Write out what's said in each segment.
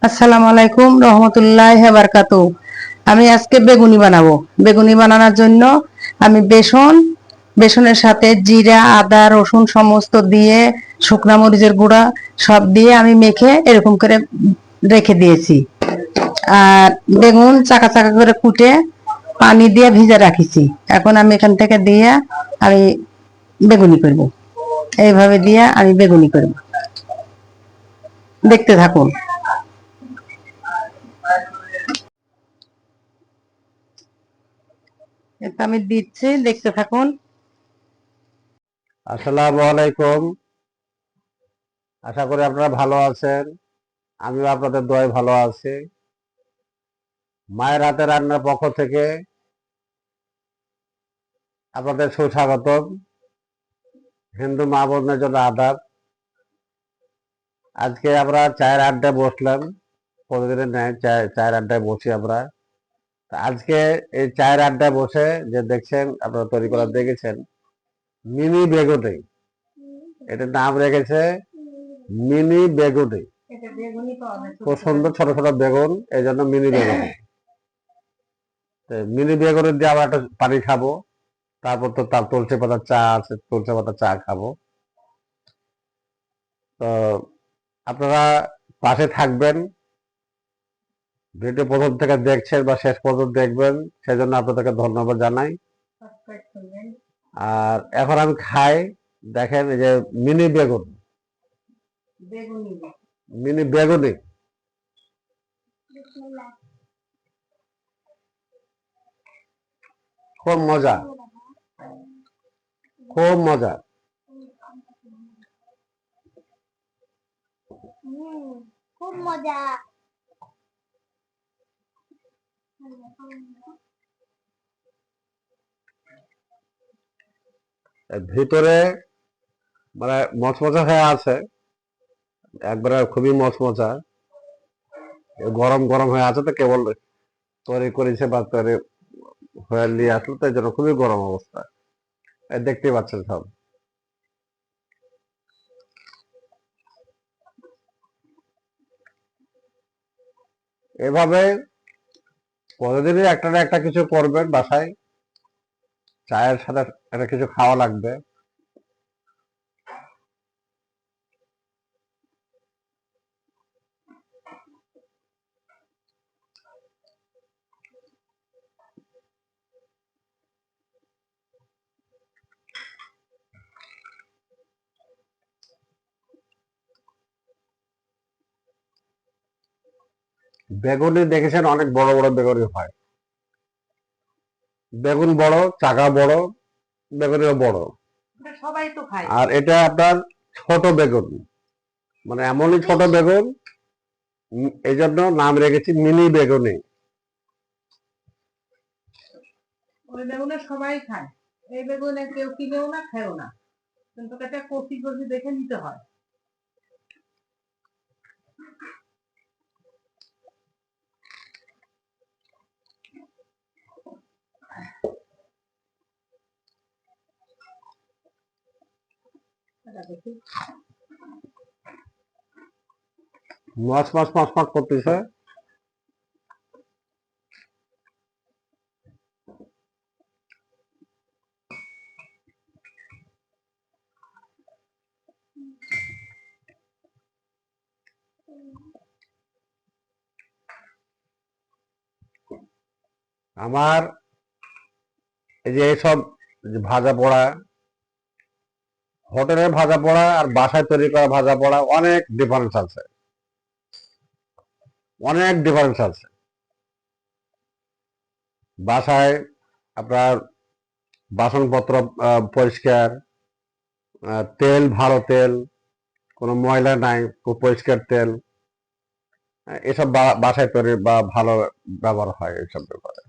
আসসালামু আলাইকুম রহমতুল্লাহ বারকাতু। আমি আজকে বেগুনি বানাবো। বেগুনি বানানোর জন্য আমি বেসনের সাথে জিরা, আদা, রসুন সমস্ত দিয়ে, শুকনা মরিচের গুঁড়া সব দিয়ে আমি মেখে এরকম করে রেখে দিয়েছি। আর বেগুন চাকা চাকা করে কুটে পানি দিয়ে ভিজে রাখিছি। এখন আমি এখান থেকে দিয়ে আমি বেগুনি করব। এইভাবে দিয়ে আমি বেগুনি করব, দেখতে থাকুন। এটা আমি দিচ্ছি, দেখতে থাকুন। আসসালামু আলাইকুম। আশা করি আপনারা ভালো আছেন। আমিও আপনাদের দোয়ায় ভালো আছি। মায়ের হাতে রান্নার পক্ষ থেকে আপনাদের সুস্বাগতম। হিন্দু মা বোনদের জন্য আদাব। আজকে আমরা চায়ের আড্ডায় বসলাম। প্রতিদিনের ন্যায় চায়ের আড্ডায় বসি আমরা। আজকে এই চায়ের আড্ডায় বসে যে দেখছেন, আপনারা তৈরি করা দেখেছেন মিনি বেগুনি। এটার নাম রেখেছে মিনি বেগুনি। খুব সুন্দর ছোট ছোট বেগুন, এই জন্য মিনি বেগুনি। মিনি বেগুনি দিয়ে আবার একটা পানি খাবো। তারপর তো তার তুলসী পাতার চা আছে, তুলসী পাতার চা খাবো। তো আপনারা পাশে থাকবেন, ভিডিও প্রথম থেকে দেখছেন বা শেষ পর্যন্ত দেখবেন, সেজন্য আপনাদেরকে ধন্যবাদ জানাই। আর এখন আমি খাই। দেখেন এই যে মিনি বেগুন, মিনি বেগুনি খুব মজা, খুব মজা। খুব মজা। ভিতরে মানে মচমচা হয়ে আছে, একবারে খুবই মচমচা। গরম গরম হয়ে আছে, তো কেবল তৈরি করেছে বা তৈরি হয়ে নিয়ে আসলো, তো এই জন্য খুবই গরম অবস্থা। দেখতেই পাচ্ছেন সব। এভাবে প্রতিদিনই একটা না একটা কিছু করবেন বাসায়। চায়ের সাথে একটা কিছু খাওয়া লাগবে। বেগুনি দেখেছেন, অনেক বড় বড় বেগুনি হয়। বেগুন বড়, চাকা বড়, বেগুনিও বড়। সবাই তো খায়। আর এটা আপনার ছোট বেগুন, মানে এমনই ছোট বেগুন, এই জন্য নাম রেখেছি মিনি বেগুনি। ওই বেগুনে সবাই খায়। এই বেগুনে কেউ কিনেও না, খায়ও না, কিন্তু এটা কচি কচি দেখে নিতে হয়। এটা দেখি। মাছ মাছ মাছ মাছ করতেছে। আমার এই যে এইসব যে ভাজা পোড়া, হোটেলের ভাজা পোড়া আর বাসায় তৈরি করা ভাজা পোড়া অনেক ডিফারেন্স আছে, অনেক ডিফারেন্স আছে। বাসায় আপনার বাসনপত্র পরিষ্কার, তেল ভালো তেল, কোনো ময়লা নাই, খুব পরিষ্কার তেল। এসব বাসায় তৈরি বা ভালো ব্যবহার হয় এইসব ব্যাপারে।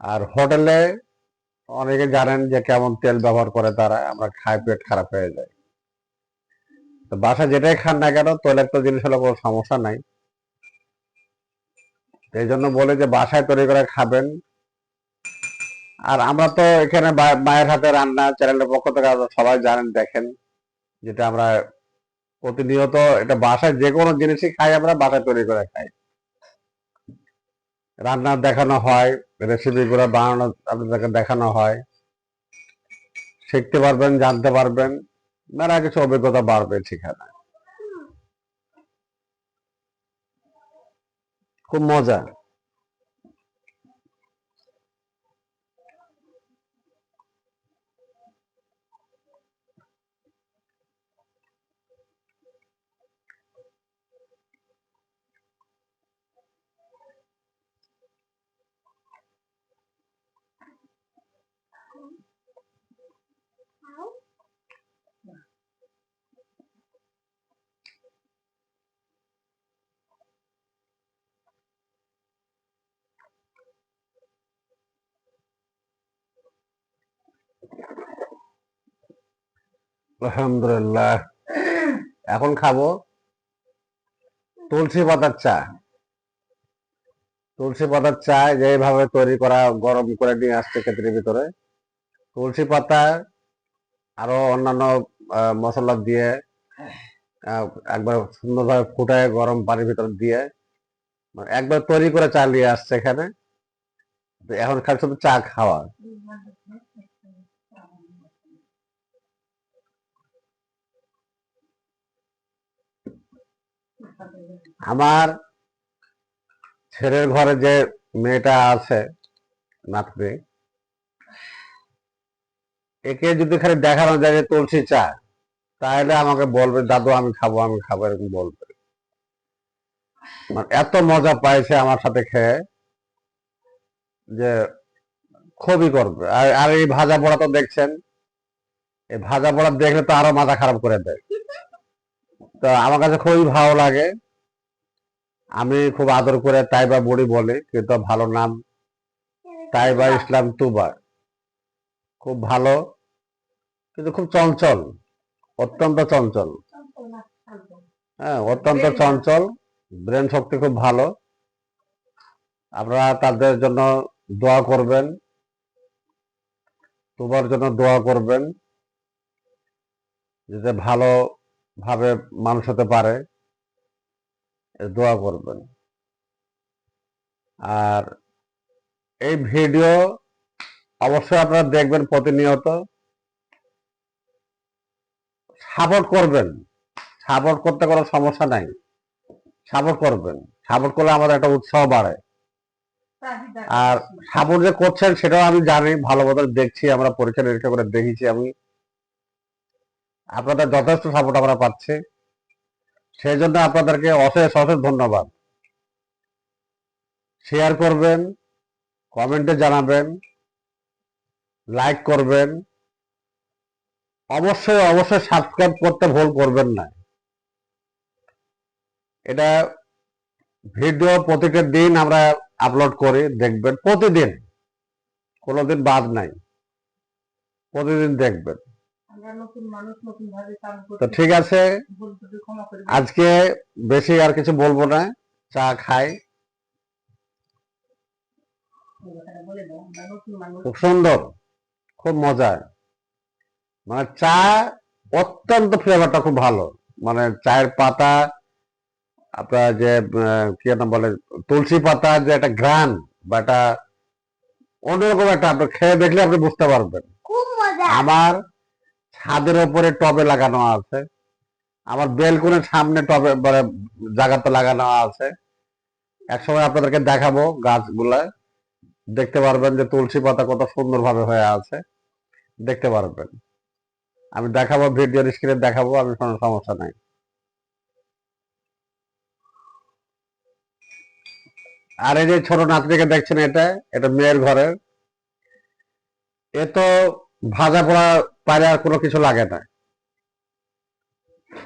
আর হোটেলে অনেকে জানেন যে কেমন তেল ব্যবহার করে তারা, আমরা খাই পেট খারাপ হয়ে যায়। তো বাসায় যেটাই খান না কেন, তৈলাক্ত জিনিস হলে কোনো সমস্যা নাই। এই জন্য বলে যে বাসায় তৈরি করে খাবেন। আর আমরা তো এখানে মায়ের হাতে রান্না চ্যানেলের পক্ষ থেকে সবাই জানেন, দেখেন, যেটা আমরা প্রতিনিয়ত এটা বাসায় যে কোনো জিনিসই খাই, আমরা বাসায় তৈরি করে খাই। রান্না দেখানো হয়, রেসিপি গুলো বানানো আপনাদেরকে দেখানো হয়, শিখতে পারবেন, জানতে পারবেন, মেলা কিছু অভিজ্ঞতা বাড়বে সেখানে। খুব মজা। আলহামদুলিল্লাহ। এখন খাবো তুলসী পাতার চা। তুলসী পাতার চা যেভাবে তৈরি করা, গরম করে নিয়ে আসছে ক্ষেত্রের ভিতরে তুলসী পাতা আরো অন্যান্য মশলা দিয়ে আহ, একবার সুন্দরভাবে ফুটায় গরম পানির ভিতর দিয়ে মানে একবার তৈরি করে চা নিয়ে আসছে এখানে। তো এখন খালি শুধু চা খাওয়া। আমার ছেলের ঘরে যে মেয়েটা আছে, নাতনি, একে যদি খালি দেখানো যায় যে তুলসী চা, তাহলে আমাকে বলবে দাদু আমি খাবো, আমি খাবো, এরকম বলবে। মানে এত মজা পাইছে আমার সাথে খেয়ে যে খুবই করবে। আর এই ভাজা পোড়া তো দেখছেন, এই ভাজা পোড়া দেখলে তো আরো মাথা খারাপ করে দেয়। তো আমার কাছে খুবই ভালো লাগে। আমি খুব আদর করে তাইবা বুড়ি বলি, কিন্তু ভালো নাম তাইবা ইসলাম তুবা। খুব ভালো, কিন্তু খুব চঞ্চল, অত্যন্ত চঞ্চল। হ্যাঁ, অত্যন্ত চঞ্চল, ব্রেন শক্তি খুব ভালো। আপনারা তাদের জন্য দোয়া করবেন, তোমার জন্য দোয়া করবেন, যাতে ভালো ভাবে মানুষ হতে পারে, দোয়া করবেন। আর এই ভিডিও অবশ্যই আপনারা দেখবেন প্রতিনিয়ত, সাপোর্ট করবেন। সাপোর্ট করতে কোনো সমস্যা নাই, সাপোর্ট করবেন। সাপোর্ট করলে আমাদের একটা উৎসাহ বাড়ে। আর সাপোর্ট যে করছেন সেটাও আমি জানি, ভালো মতো দেখছি, আমরা পরীক্ষা নিরীক্ষা করে দেখেছি আমি, আপনাদের যথেষ্ট সাপোর্ট আমরা পাচ্ছি। সেই জন্য আপনাদেরকে অশেষ অশেষ ধন্যবাদ। শেয়ার করবেন, কমেন্টে জানাবেন, লাইক করবেন, অবশ্যই অবশ্যই সাবস্ক্রাইব করতে ভুল করবেন না। এটা ভিডিও প্রতিটা দিন আমরা আপলোড করি, দেখবেন প্রতিদিন, কোনোদিন বাদ নাই, প্রতিদিন দেখবেন। তো ঠিক আছে, আজকে বেশি আর কিছু বলবো না, চা খাই। খুব সুন্দর, খুব মজা। মানে চা অত্যন্ত ফ্লেভারটা খুব ভালো। মানে চায়ের পাতা, আপনার যে কি নাম বলে, তুলসী পাতা যে একটা ঘ্রাণ বা একটা অন্যরকম একটা, আপনি খেয়ে দেখলে আপনি বুঝতে পারবেন। খুব মজা। আমার ছাদের ওপরে টবে লাগানো আছে, আমার বেলকনির সামনে টবে মানে জায়গাতে লাগানো আছে। একসময় আপনাদেরকে দেখাবো গাছগুলা, দেখতে পারবেন যে তুলসী পাতা কত সুন্দর ভাবে হয়ে আছে, দেখতে পারবেন। আমি দেখাবো, ভিডিওর স্ক্রিনে দেখাবো, আমি কোনো সমস্যা নাই। আর এই যে ছোট নাতনিকে দেখছেন, এটা এটা মেয়ের ঘরের। এ তো ভাজা পোড়া পারে আর কোনো কিছু লাগে না,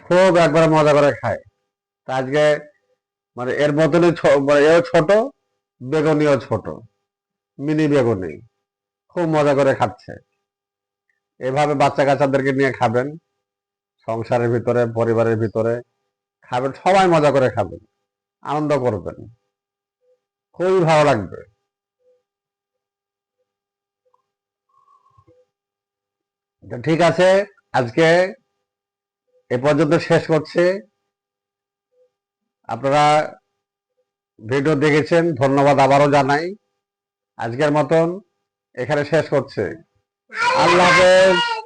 খুব একবারে মজা করে খায়। তা আজকে মানে এর মতনই মানে এও ছোট, বেগুনিও ছোট, মিনি বেগুনি, খুব মজা করে খাচ্ছে। এভাবে বাচ্চা কাচ্চাদেরকে নিয়ে খাবেন, সংসারের ভিতরে, পরিবারের ভিতরে খাবেন, সবাই মজা করে খাবেন, আনন্দ করবেন, খুবই ভালো লাগবে। তো ঠিক আছে, আজকে এ পর্যন্ত শেষ করছি। আপনারা ভিডিও দেখেছেন, ধন্যবাদ আবারও জানাই। আজকের মতন এখানে শেষ করছে। আল্লাহ হাফেজ।